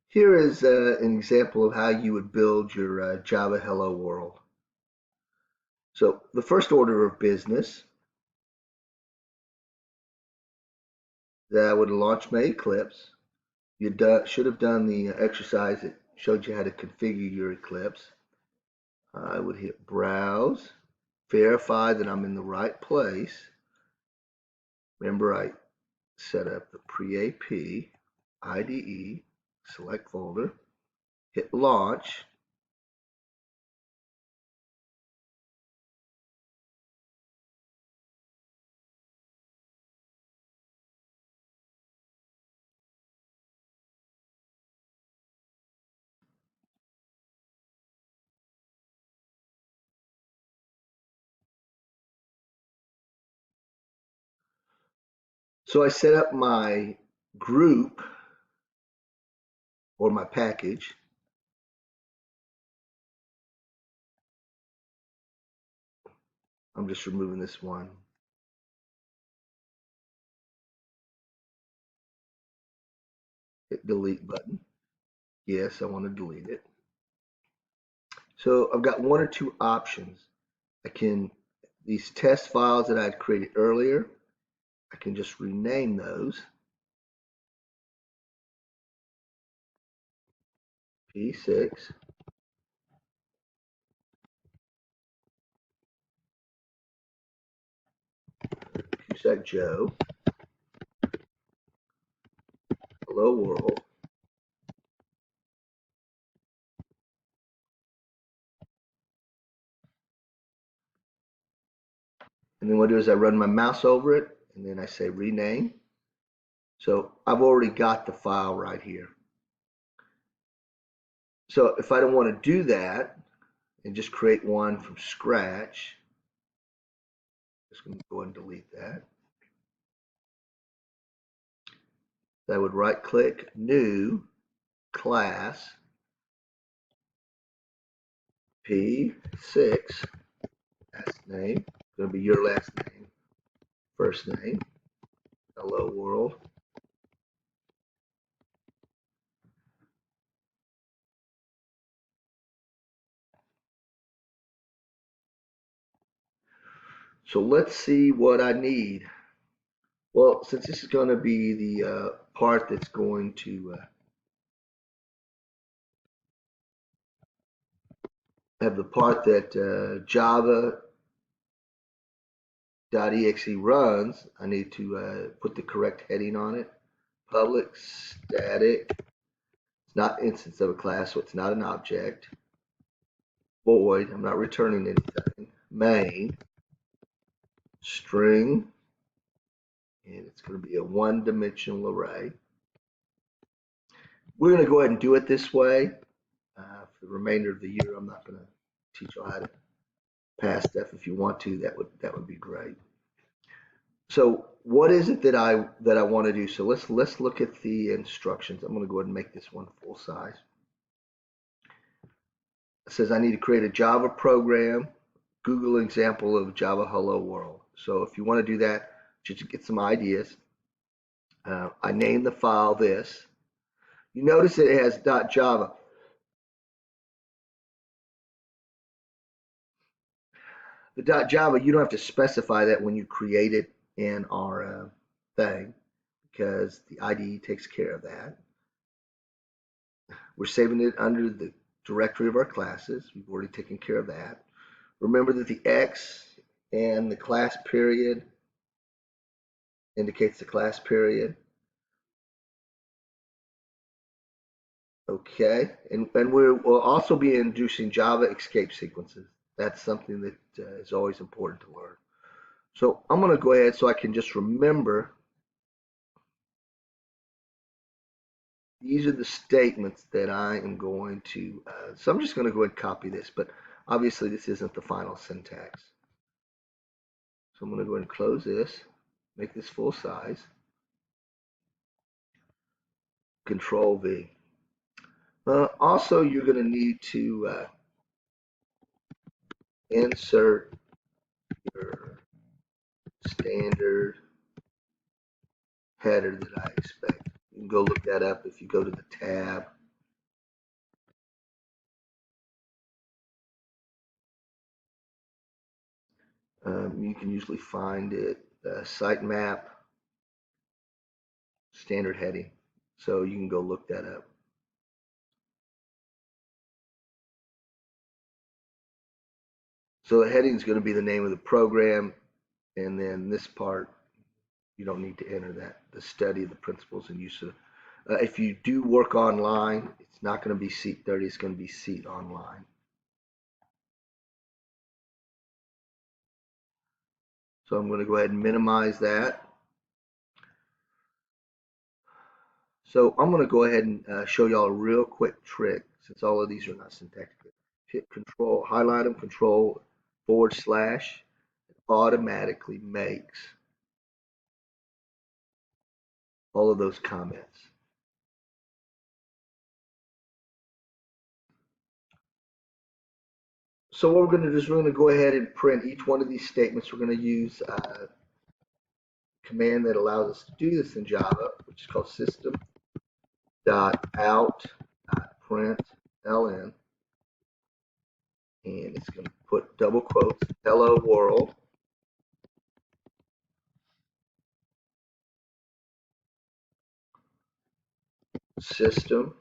Here is an example of how you would build your Java Hello World. So the first order of business, that I would launch my Eclipse. You should have done the exercise that showed you how to configure your Eclipse. I would hit Browse, verify that I'm in the right place. Remember, I set up the pre-AP, IDE, select folder, hit Launch. So I set up my group or my package. I'm just removing this one. Hit delete button. Yes, I want to delete it. So I've got one or two options. These test files that I'd created earlier, I can just rename those. P6, Cusack Joe, Hello World. And then what I do is I run my mouse over it, and then I say rename. So I've already got the file right here. So if I don't want to do that and just create one from scratch, just going to go and delete that. I would right click, new, class, P6, last name, going to be your last name, first name, hello world. So let's see what I need. Well, since this is going to be the part that's going to have the part that java.exe runs, I need to put the correct heading on it. Public static. It's not instance of a class, so it's not an object. Void, I'm not returning anything. Main, string, and it's going to be a one-dimensional array. We're going to go ahead and do it this way. For the remainder of the year, I'm not going to teach you how to pass stuff. If you want to, that would be great. So what is it that I want to do? So let's look at the instructions. I'm going to go ahead and make this one full size. It says I need to create a Java program, Google example of Java Hello World. So if you want to do that, just to get some ideas, I named the file this. You notice it has .java. The .java, you don't have to specify that when you create it in our thing, because the IDE takes care of that. We're saving it under the directory of our classes. We've already taken care of that. Remember that the X and the class period indicates the class period. Okay, and we'll also be introducing Java escape sequences. That's something that is always important to learn. So I'm going to go ahead so I can just remember. These are the statements that I am going to, so I'm just going to go ahead and copy this, but obviously this isn't the final syntax. So I'm going to go ahead and close this, make this full size, Control V. Also, you're going to need to insert your standard header that I expect. You can go look that up if you go to the tab. You can usually find it sitemap standard heading. So you can go look that up. So the heading is going to be the name of the program, and then this part you don't need to enter that. The study of the principles and use of. If you do work online, it's not going to be Seat 30. It's going to be Seat Online. So I'm going to go ahead and minimize that. So I'm going to go ahead and show y'all a real quick trick, since all of these are not syntactic. Hit Control, highlight them, Control / it automatically makes all of those comments. So what we're going to do is we're going to go ahead and print each one of these statements. We're going to use a command that allows us to do this in Java, which is called system.out.println. And it's going to put double quotes, hello world, system,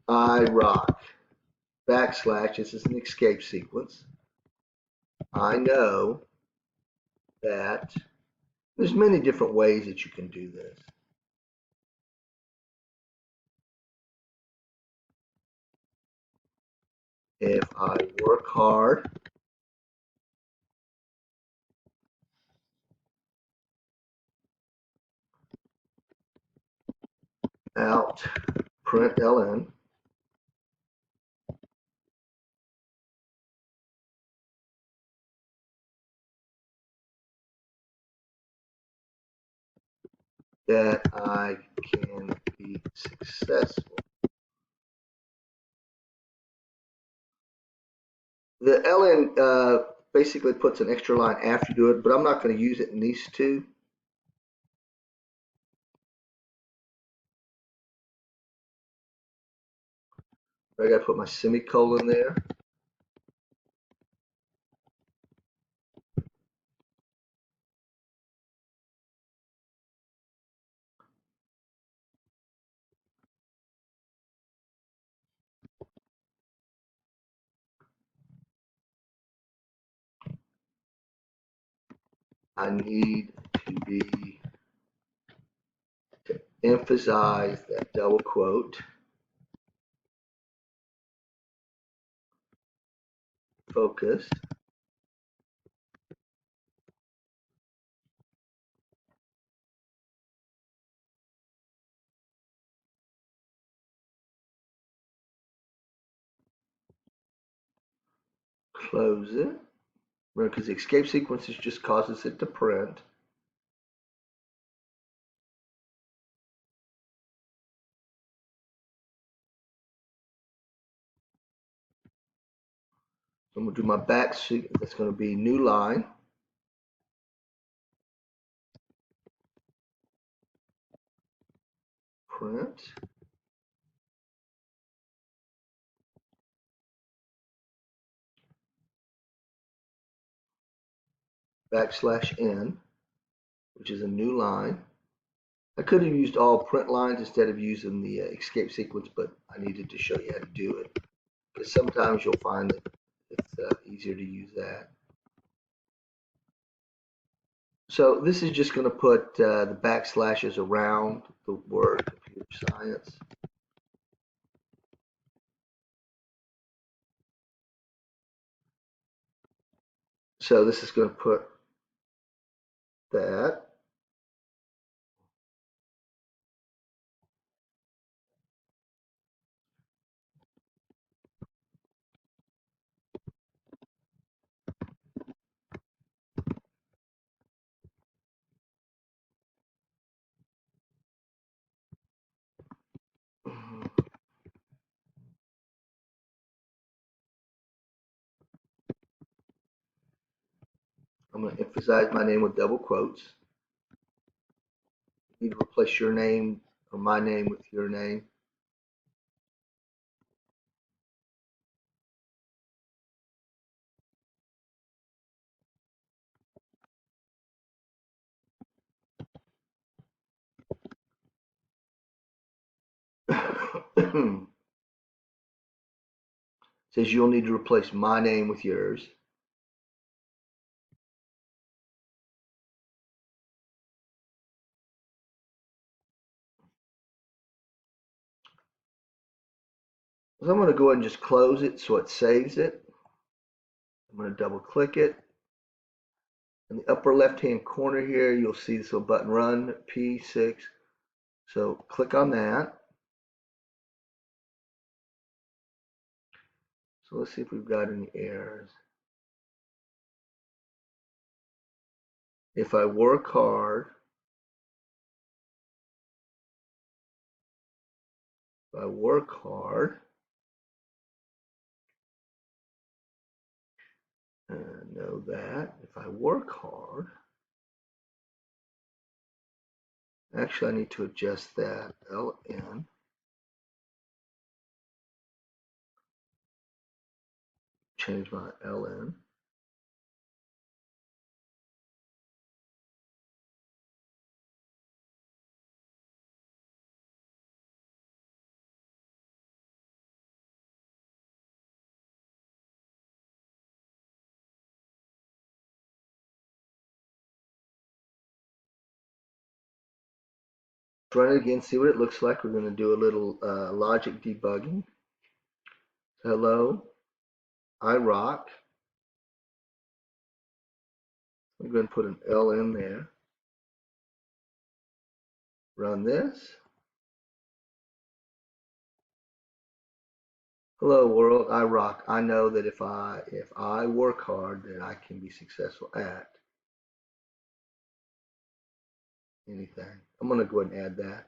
I rock, backslash, this is an escape sequence. I know that there's many different ways that you can do this. If I work hard, out, println, that I can be successful. The ln basically puts an extra line after you do it, but I'm not going to use it in these two. I got to put my semicolon there. I need to emphasize that double quote, focused, close it. Remember, because the escape sequences just causes it to print. So I'm going to do my back, that's going to be new line. Print. Backslash n, which is a new line. I could have used all print lines instead of using the escape sequence, but I needed to show you how to do it. Because sometimes you'll find that it's easier to use that. So this is just going to put the backslashes around the word computer science. So this is going to put that. I'm going to emphasize my name with double quotes. You need to replace your name or my name with your name. Says you'll need to replace my name with yours. So I'm going to go ahead and just close it so it saves it. I'm going to double click it. In the upper left hand corner here, you'll see this little button, Run P6. So click on that. So let's see if we've got any errors. If I work hard, know that. If I work hard, actually I need to adjust that LN. Change my LN. Run it again, see what it looks like. We're going to do a little logic debugging. Hello, I rock. I'm going to put an L in there. Run this. Hello world, I rock. I know that if I work hard, then I can be successful at anything. I'm going to go ahead and add that.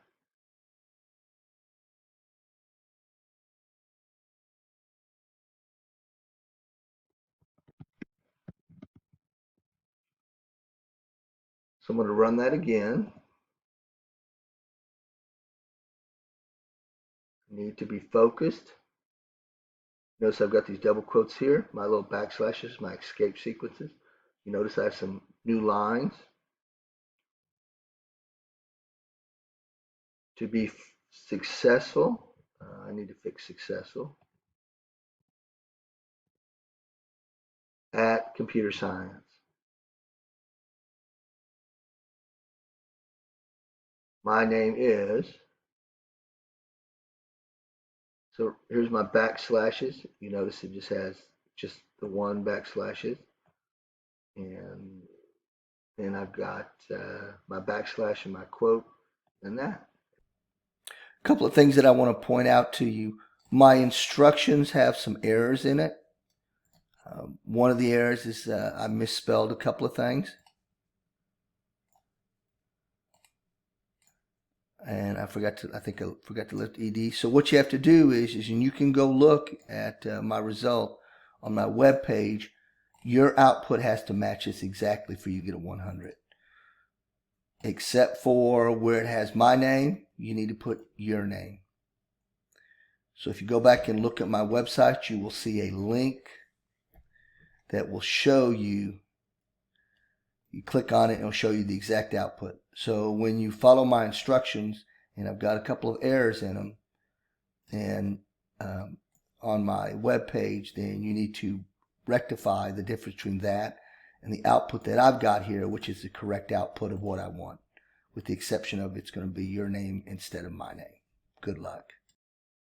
So I'm going to run that again. Need to be focused. Notice I've got these double quotes here, my little backslashes, my escape sequences. You notice I have some new lines. To be successful, I need to fix successful, at computer science. My name is, so here's my backslashes. You notice it just has just the one backslashes. And then I've got my backslash and my quote and that. A couple of things that I want to point out to you. My instructions have some errors in it. One of the errors is I misspelled a couple of things. And I forgot to lift ED. So what you have to do is and you can go look at my result on my web page. Your output has to match this exactly for you to get a 100. Except for where it has my name, you need to put your name. So if you go back and look at my website, you will see a link that will show you. You click on it and it'll show you the exact output. So when you follow my instructions, and I've got a couple of errors in them, and on my web page, then you need to rectify the difference between that and the output that I've got here, which is the correct output of what I want, with the exception of it's going to be your name instead of my name. Good luck.